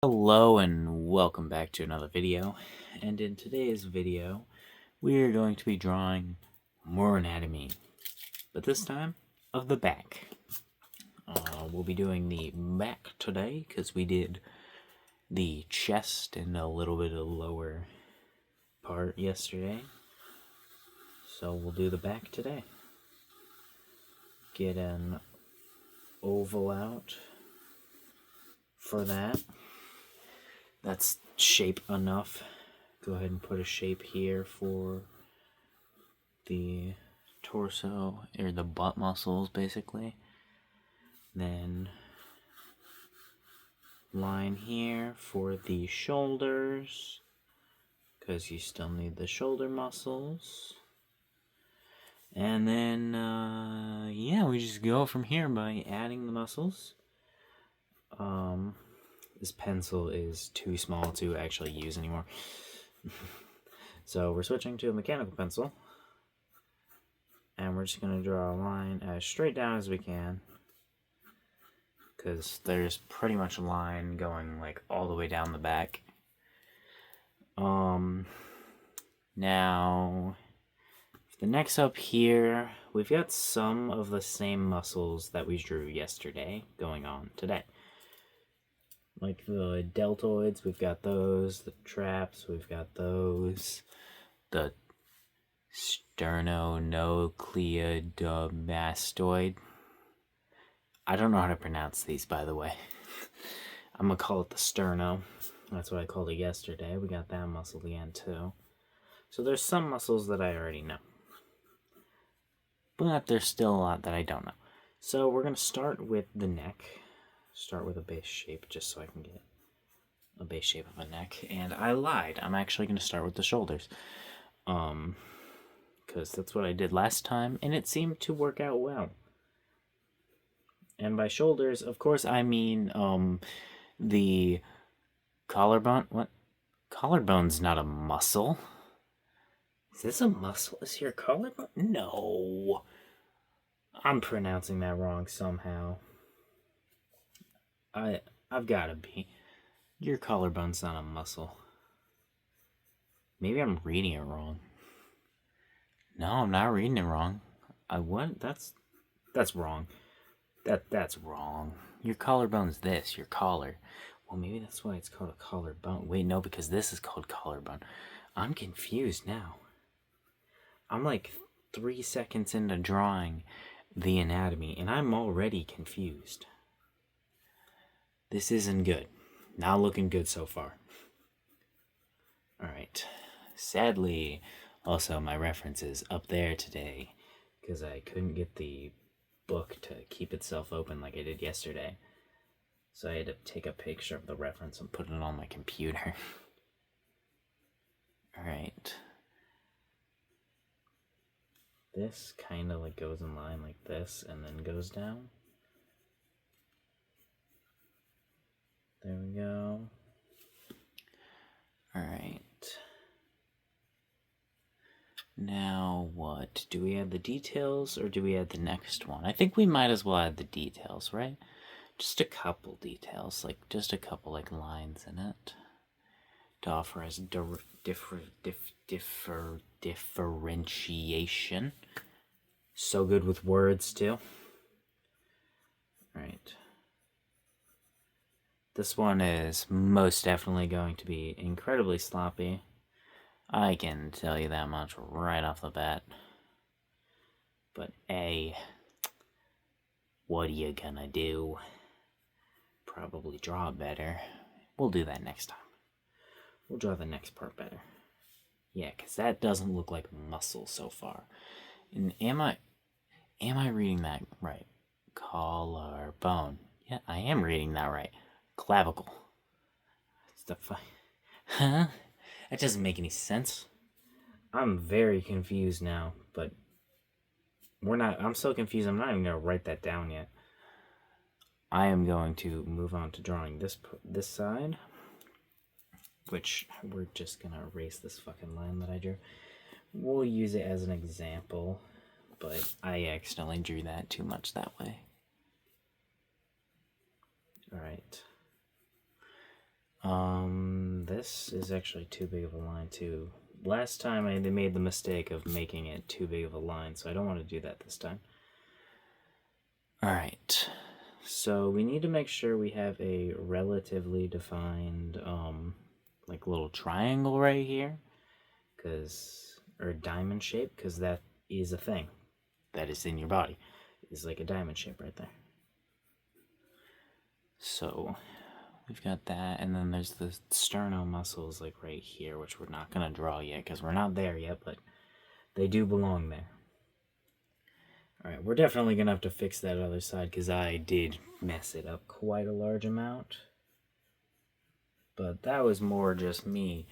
Hello and welcome back to another video, and in today's video we are going to be drawing more anatomy, but this time of the back. We'll be doing the back today because we did the chest and a little bit of the lower part yesterday, so we'll do the back today. Get an oval out for that. That's shape enough. Go ahead and put a shape here for the torso, or the butt muscles, basically. Then line here for the shoulders, because you still need the shoulder muscles. And then, yeah, we just go from here by adding the muscles. This pencil is too small to actually use anymore. So we're switching to a mechanical pencil. And we're just going to draw a line as straight down as we can. Because there's pretty much a line going like all the way down the back. Now, the next up here, we've got some of the same muscles that we drew yesterday going on today. Like the deltoids, we've got those. The traps, we've got those. The sternocleidomastoid. I don't know how to pronounce these, by the way. I'm gonna call it the sterno. That's what I called it yesterday. We got that muscle again, too. So there's some muscles that I already know. But there's still a lot that I don't know. So we're gonna start with the neck. Start with a base shape, just so I can get a base shape of a neck. And I lied. I'm actually gonna start with the shoulders. Because that's what I did last time, and it seemed to work out well. And by shoulders, of course, I mean, the collarbone. What? Collarbone's not a muscle. Is this a muscle? Is your collarbone? No. I'm pronouncing that wrong somehow. I've gotta be. Your collarbone's not a muscle. Maybe I'm reading it wrong. No, I'm not reading it wrong. What? That's wrong. That's wrong. Your collarbone's this, your collar. Well, maybe that's why it's called a collarbone. Wait, no, because this is called collarbone. I'm confused now. I'm like 3 seconds into drawing the anatomy, and I'm already confused. This isn't good. Not looking good so far. Alright. Sadly, also my reference is up there today, because I couldn't get the book to keep itself open like I did yesterday. So I had to take a picture of the reference and put it on my computer. Alright. This kind of like goes in line like this and then goes down. There we go. Alright. Now what? Do we add the details or do we add the next one? I think we might as well add the details, right? Just a couple details, like just a couple like lines in it to offer us differentiation. So good with words too. Alright. This one is most definitely going to be incredibly sloppy. I can tell you that much right off the bat. But what are you gonna do? Probably draw better. We'll do that next time. We'll draw the next part better. Yeah, because that doesn't look like muscle so far. And am I reading that right? Collarbone. Yeah, I am reading that right. Clavicle. It's the Huh? That doesn't make any sense. I'm very confused now, but I'm so confused I'm not even going to write that down yet. I am going to move on to drawing this side, which we're just going to erase this fucking line that I drew. We'll use it as an example, but I accidentally drew that too much that way. Alright. this is actually too big of a line too. Last time they made the mistake of making it too big of a line, so I don't want to do that this time. Alright, so we need to make sure we have a relatively defined, like little triangle right here, or diamond shape, because that is a thing that is in your body. It's like a diamond shape right there. So we've got that, and then there's the sterno muscles like right here, which we're not going to draw yet because we're not there yet, but they do belong there. Alright, we're definitely going to have to fix that other side because I did mess it up quite a large amount. But that was more just me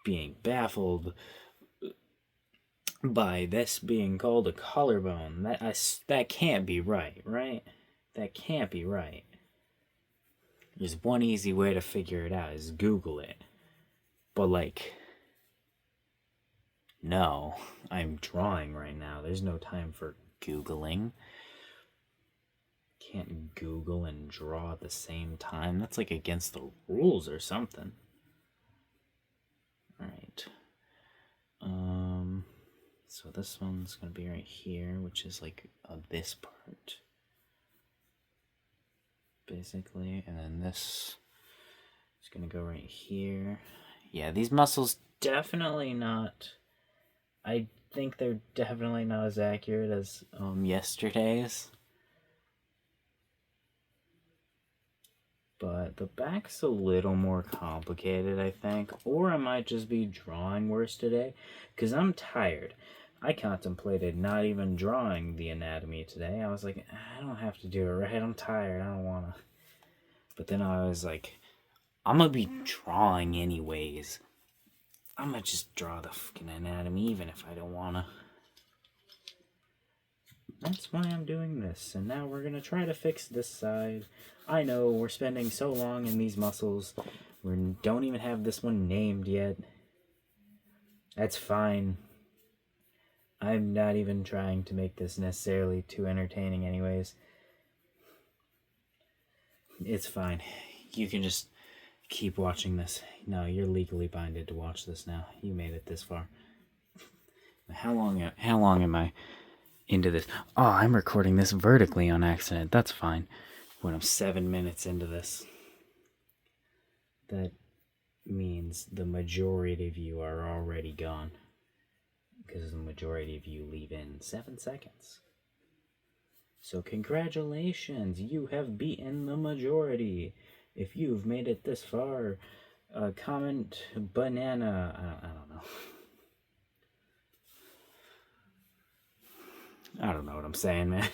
being baffled by this being called a collarbone. That can't be right, right? That can't be right. There's one easy way to figure it out, is Google it. But like, no, I'm drawing right now. There's no time for Googling. Can't Google and draw at the same time. That's like against the rules or something. Alright. So this one's gonna be right here, which is like this part. Basically, and then this is gonna go right here. Yeah, these muscles definitely not, I think they're definitely not as accurate as yesterday's. But the back's a little more complicated, I think. Or I might just be drawing worse today, because I'm tired. I contemplated not even drawing the anatomy today. I was like, I don't have to do it right. I'm tired. I don't want to. But then I was like, I'm going to be drawing anyways. I'm going to just draw the fucking anatomy even if I don't want to. That's why I'm doing this. And now we're going to try to fix this side. I know we're spending so long in these muscles. We don't even have this one named yet. That's fine. I'm not even trying to make this necessarily too entertaining anyways. It's fine. You can just keep watching this. No, you're legally binded to watch this now. You made it this far. How long am I into this? Oh, I'm recording this vertically on accident. That's fine. When I'm 7 minutes into this. That means the majority of you are already gone. Because the majority of you leave in 7 seconds. So congratulations, you have beaten the majority. If you've made it this far, comment banana. I don't know. I don't know what I'm saying, man.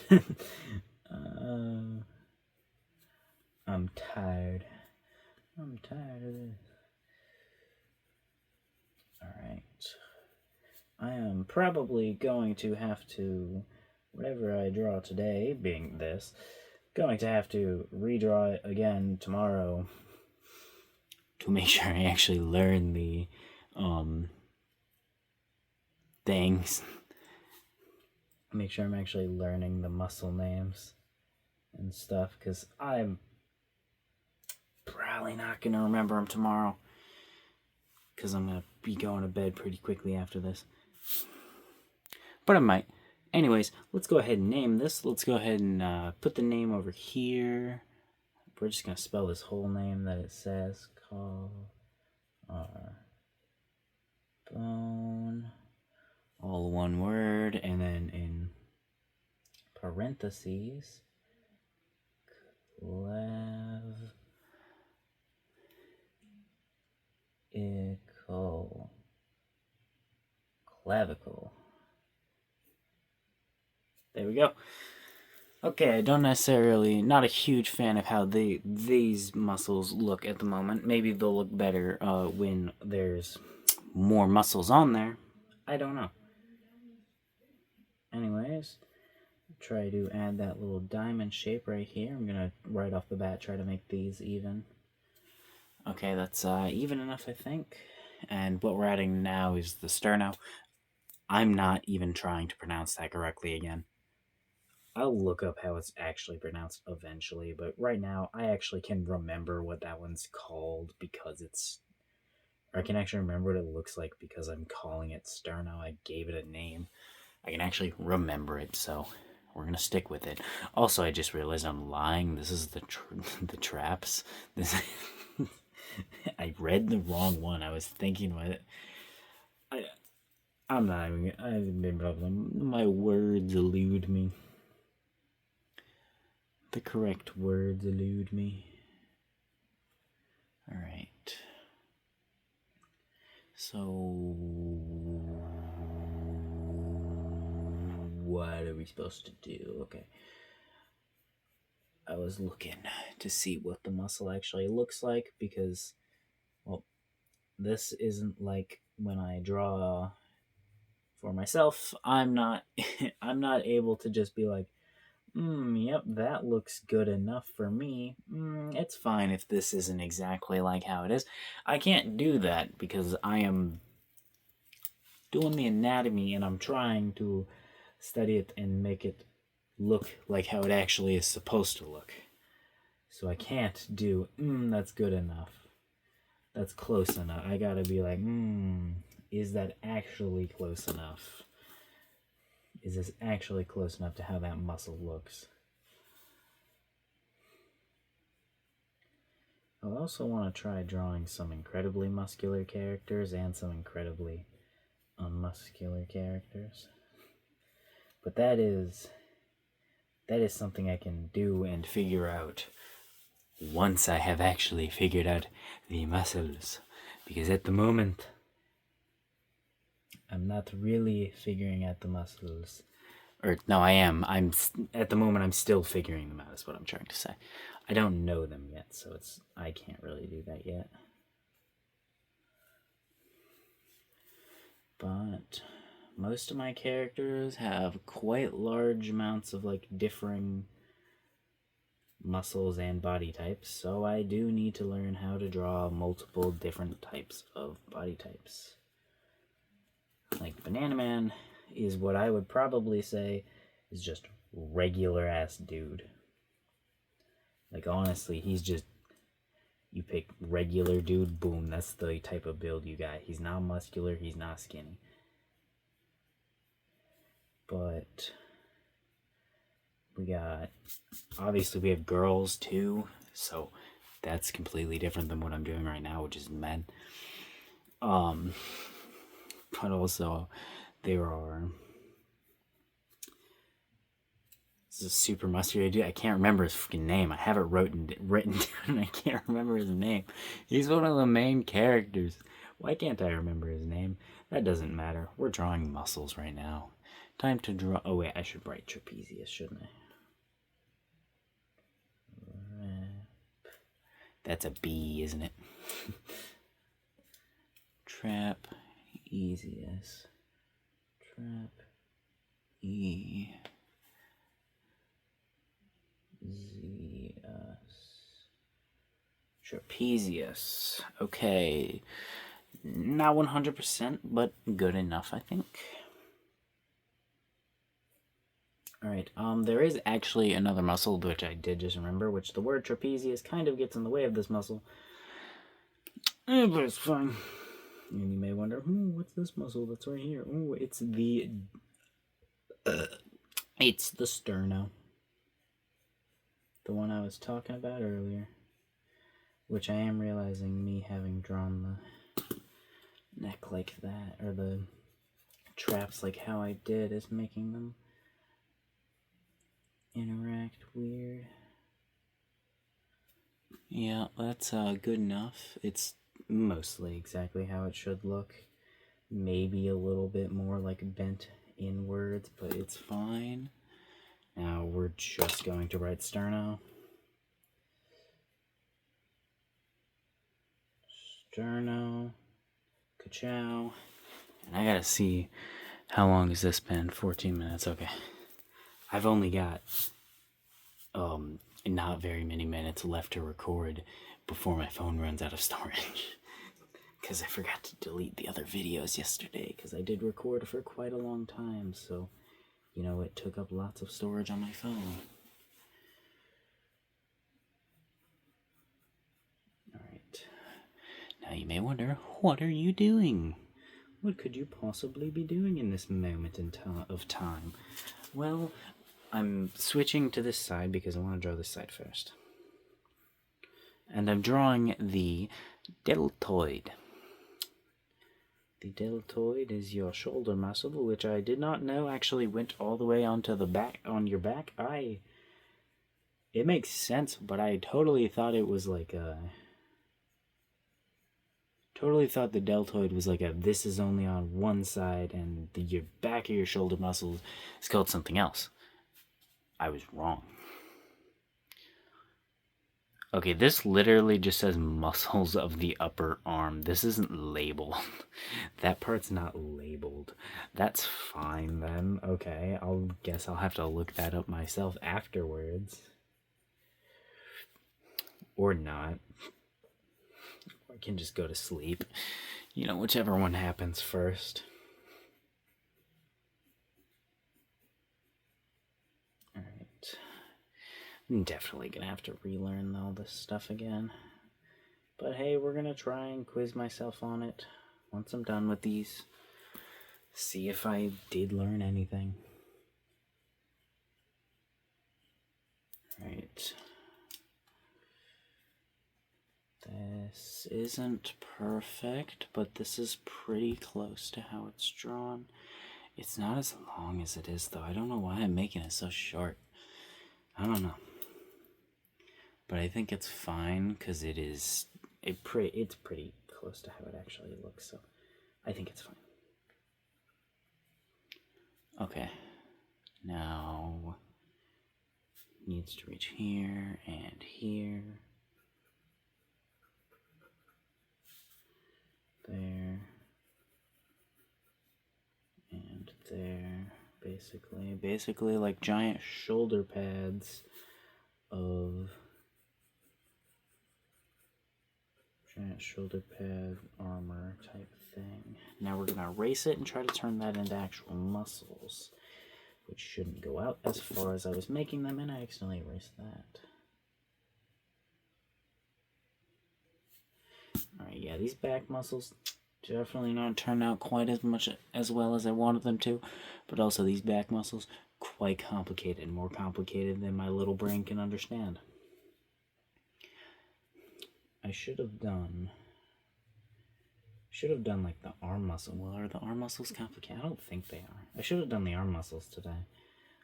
I'm tired. I'm tired of this. Alright. I am probably going to have to, whatever I draw today, being this, going to have to redraw it again tomorrow to make sure I actually learn the things. Make sure I'm actually learning the muscle names and stuff, because I'm probably not going to remember them tomorrow, because I'm going to be going to bed pretty quickly after this. But I might. Anyways, let's go ahead and name this. Let's go ahead and put the name over here. We're just going to spell this whole name that it says. Collarbone. All one word. And then in parentheses, clavicle. There we go. Okay, I don't necessarily, not a huge fan of how these muscles look at the moment. Maybe they'll look better when there's more muscles on there. I don't know. Anyways, try to add that little diamond shape right here. I'm going to, right off the bat, try to make these even. Okay, that's even enough, I think. And what we're adding now is the sterno. I'm not even trying to pronounce that correctly again. I'll look up how it's actually pronounced eventually, but right now I actually can remember what that one's called because it's Or I can actually remember what it looks like because I'm calling it sterno. I gave it a name. I can actually remember it, so we're gonna stick with it. Also, I just realized I'm lying. This is the the traps. This I read the wrong one. I was thinking about it. I'm not even. I've been problem. My words elude me. The correct words elude me. All right. So, what are we supposed to do? Okay. I was looking to see what the muscle actually looks like because, well, this isn't like when I draw for myself. I'm not I'm not able to just be like, yep, that looks good enough for me. It's fine if this isn't exactly like how it is. I can't do that because I am doing the anatomy and I'm trying to study it and make it look like how it actually is supposed to look. So I can't do, that's good enough. That's close enough. I gotta be like, is that actually close enough? Is this actually close enough to how that muscle looks? I also want to try drawing some incredibly muscular characters and some incredibly unmuscular characters. But that is something I can do and figure out once I have actually figured out the muscles. Because at the moment, I'm not really figuring out the muscles. Or, no, I am. At the moment, I'm still figuring them out, is what I'm trying to say. I don't know them yet, so I can't really do that yet. But most of my characters have quite large amounts of, like, differing muscles and body types, so I do need to learn how to draw multiple different types of body types. Like, Banana Man is what I would probably say is just regular ass dude. Like, honestly, he's just, you pick regular dude, boom, that's the type of build you got. He's not muscular, he's not skinny. But obviously we have girls too, so that's completely different than what I'm doing right now, which is men. But also there are, this is a super muscular dude. I can't remember his freaking name. I have it written down and I can't remember his name. He's one of the main characters. Why can't I remember his name? That doesn't matter. We're drawing muscles right now. Time to draw. Oh wait, I should write trapezius, shouldn't I? That's a B, isn't it? Trapezius. Trapezius. Okay. Not 100%, but good enough, I think. Alright, there is actually another muscle, which I did just remember, which the word trapezius kind of gets in the way of this muscle. But it's fine. And you may wonder, what's this muscle that's right here? Oh, it's the sterno. The one I was talking about earlier. Which I am realizing me having drawn the neck like that, or the traps like how I did, is making them interact weird. Yeah, that's good enough. It's mostly exactly how it should look. Maybe a little bit more like bent inwards, but it's fine. Now we're just going to write sterno. Sterno. Ka-chow. And I gotta see, how long has this been? 14 minutes, okay. I've only got not very many minutes left to record before my phone runs out of storage. Because I forgot to delete the other videos yesterday, because I did record for quite a long time, so, you know, it took up lots of storage on my phone. Alright. Now you may wonder, what are you doing? What could you possibly be doing in this moment of time? Well, I'm switching to this side because I want to draw this side first. And I'm drawing the deltoid. The deltoid is your shoulder muscle, which I did not know actually went all the way onto the back, on your back. It makes sense, but I totally thought it was like a... Totally thought the deltoid was like a, this is only on one side, and your back of your shoulder muscle is called something else. I was wrong. Okay, this literally just says muscles of the upper arm. This isn't labeled. That part's not labeled. That's fine then. Okay, guess I'll have to look that up myself afterwards. Or not. I can just go to sleep. You know, whichever one happens first. Alright. I'm definitely gonna have to relearn all this stuff again. But hey, we're gonna try and quiz myself on it once I'm done with these. See if I did learn anything. Alright. This isn't perfect, but this is pretty close to how it's drawn. It's not as long as it is, though. I don't know why I'm making it so short. I don't know. But I think it's fine, because it's pretty close to how it actually looks, so I think it's fine. Okay. Now, needs to reach here and here. There and there, basically like giant shoulder pads of giant shoulder pad armor type thing. Now we're gonna erase it and try to turn that into actual muscles, which shouldn't go out as far as I was making them, and I accidentally erased that. Alright, yeah, these back muscles definitely not turn out quite as well as I wanted them to, but also these back muscles, quite complicated, more complicated than my little brain can understand. I should have done like the arm muscle. Well, are the arm muscles complicated? I don't think they are. I should have done the arm muscles today.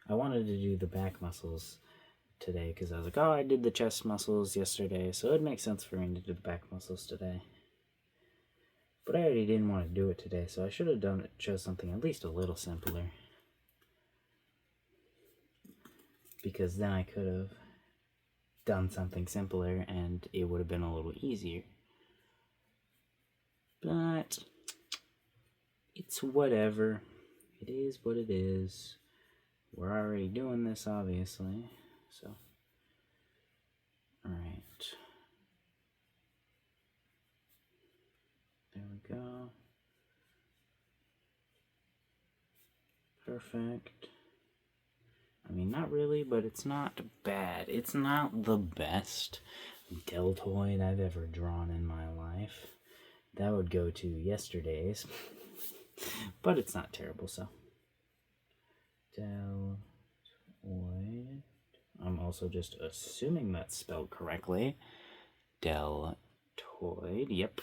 I wanted to do the back muscles today because I was like, oh, I did the chest muscles yesterday, so it makes sense for me to do the back muscles today. But I already didn't want to do it today, so I should have chose something at least a little simpler. Because then I could have done something simpler and it would have been a little easier. But it's whatever. It is what it is. We're already doing this, obviously. So, alright. There we go. Perfect. I mean, not really, but it's not bad. It's not the best deltoid I've ever drawn in my life. That would go to yesterday's. But it's not terrible, so. Deltoid. I'm also just assuming that's spelled correctly. Deltoid, yep.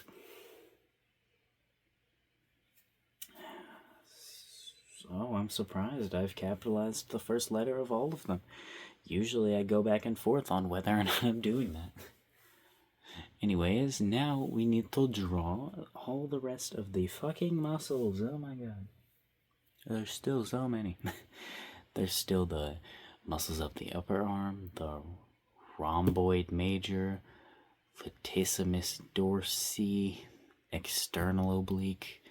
So I'm surprised I've capitalized the first letter of all of them. Usually I go back and forth on whether or not I'm doing that. Anyways, now we need to draw all the rest of the fucking muscles. Oh my god. There's still so many. There's still the muscles of the upper arm, the rhomboid major, latissimus dorsi, external oblique,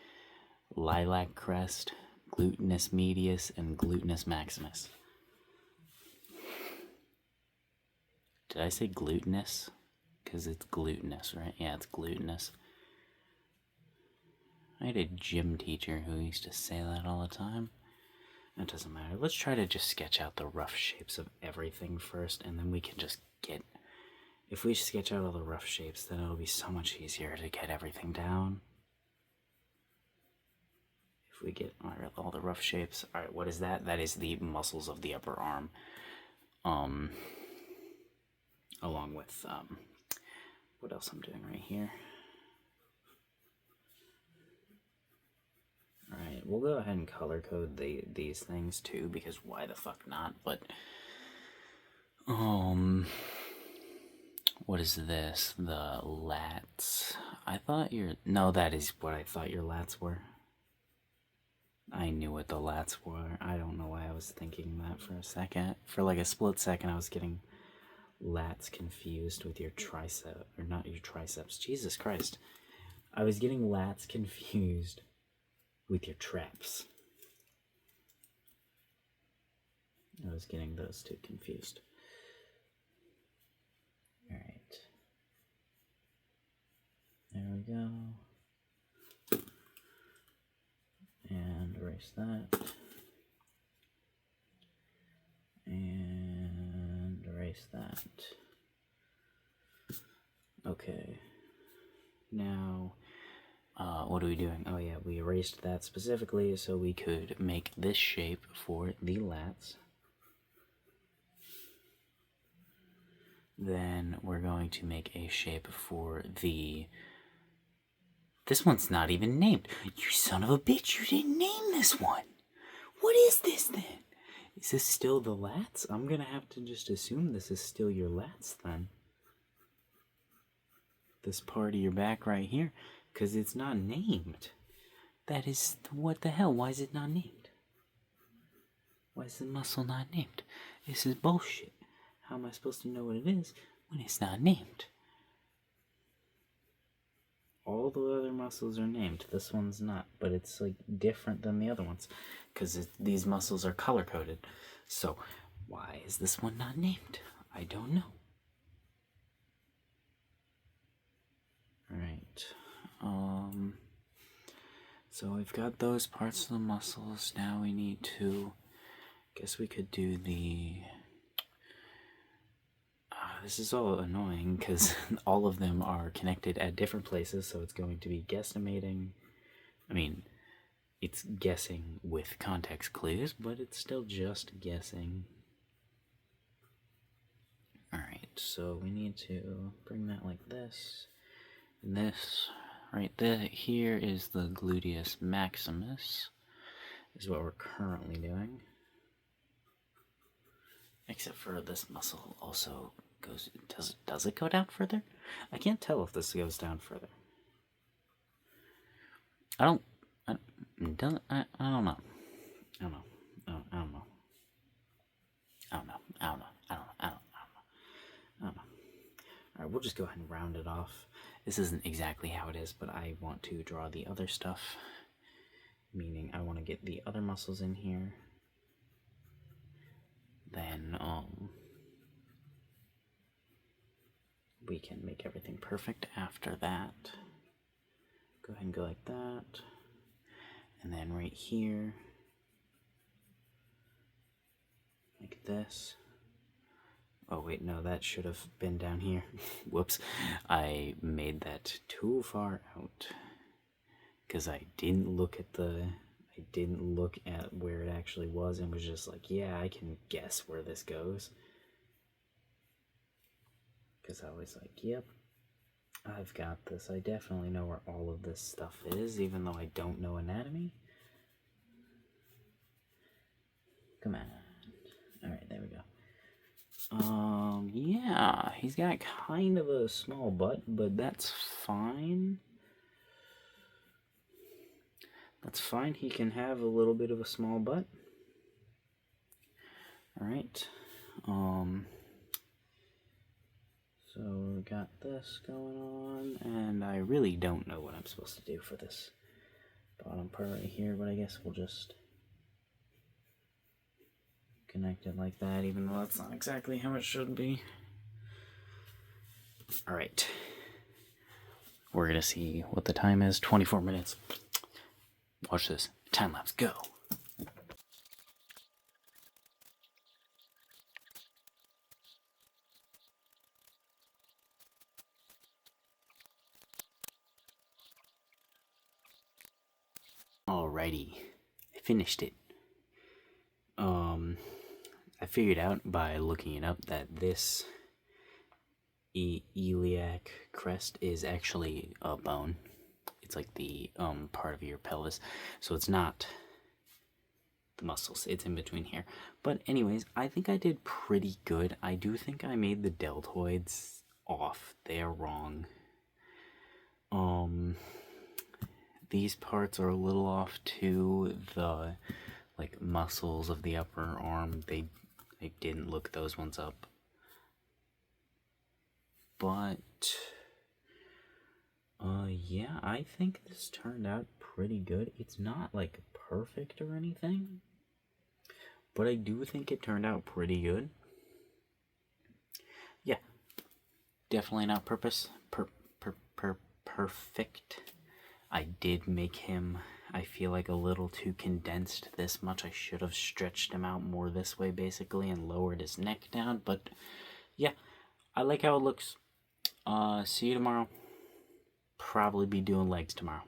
lilac crest, gluteus medius, and gluteus maximus. Did I say glutinous? Because it's glutinous, right? Yeah, it's glutinous. I had a gym teacher who used to say that all the time. That doesn't matter. Let's try to just sketch out the rough shapes of everything first, and then we can just get If we sketch out all the rough shapes, then it'll be so much easier to get everything down. If we get all the rough shapes. Alright, what is that? That is the muscles of the upper arm. Along with, what else I'm doing right here. Alright, we'll go ahead and color code these things too, because why the fuck not? But, what is this? The lats. No, that is what I thought your lats were. I knew what the lats were. I don't know why I was thinking that for a second. For like a split second, I was getting lats confused with your tricep, or not your triceps. Jesus Christ. I was getting lats confused with your traps. I was getting those two confused. Alright. There we go. And erase that. And erase that. Okay. Now, what are we doing? Oh yeah, we erased that specifically so we could make this shape for the lats. Then we're going to make a shape for the... This one's not even named. You son of a bitch, you didn't name this one. What is this then? Is this still the lats? I'm gonna have to just assume this is still your lats then. This part of your back right here, because it's not named. That is, what the hell? Why is it not named? Why is the muscle not named? This is bullshit. How am I supposed to know what it is when it's not named? All the other muscles are named. This one's not, but it's like different than the other ones because these muscles are color-coded. So why is this one not named? I don't know. Alright. So we've got those parts of the muscles. Now we need to... Guess we could do the... This is all annoying because all of them are connected at different places, so it's going to be guesstimating. I mean, it's guessing with context clues, but it's still just guessing. Alright, so we need to bring that like this. And this right there, here is the gluteus maximus, is what we're currently doing. Except for this muscle also goes, does it go down further? I can't tell if this goes down further. I don't know. Alright, we'll just go ahead and round it off. This isn't exactly how it is, but I want to draw the other stuff. Meaning I want to get the other muscles in here. Then, we can make everything perfect after that. Go ahead and go like that. And then right here, like this. Oh wait, no, that should have been down here. Whoops. I made that too far out. Because I didn't look at where it actually was and was just like, yeah, I can guess where this goes. Because I was like, yep, I've got this. I definitely know where all of this stuff is, even though I don't know anatomy. Come on. Alright, there we go. Yeah, he's got kind of a small butt, but that's fine. That's fine, he can have a little bit of a small butt. Alright. So we got this going on, and I really don't know what I'm supposed to do for this bottom part right here, but I guess we'll just connect it like that, even though that's not exactly how it should be. Alright. We're gonna see what the time is. 24 minutes. Watch this. Time lapse, go. Alrighty, I finished it. I figured out by looking it up that this iliac crest is actually a bone. It's like the part of your pelvis, so it's not the muscles. It's in between here. But anyways, I think I did pretty good. I do think I made the deltoids off. They're wrong. These parts are a little off too. The like muscles of the upper arm, I didn't look those ones up. But yeah, I think this turned out pretty good. It's not like perfect or anything, but I do think it turned out pretty good. Yeah, definitely not perfect. I did make him, I feel like, a little too condensed this much. I should have stretched him out more this way, basically, and lowered his neck down. But yeah, I like how it looks. See you tomorrow. Probably be doing legs tomorrow.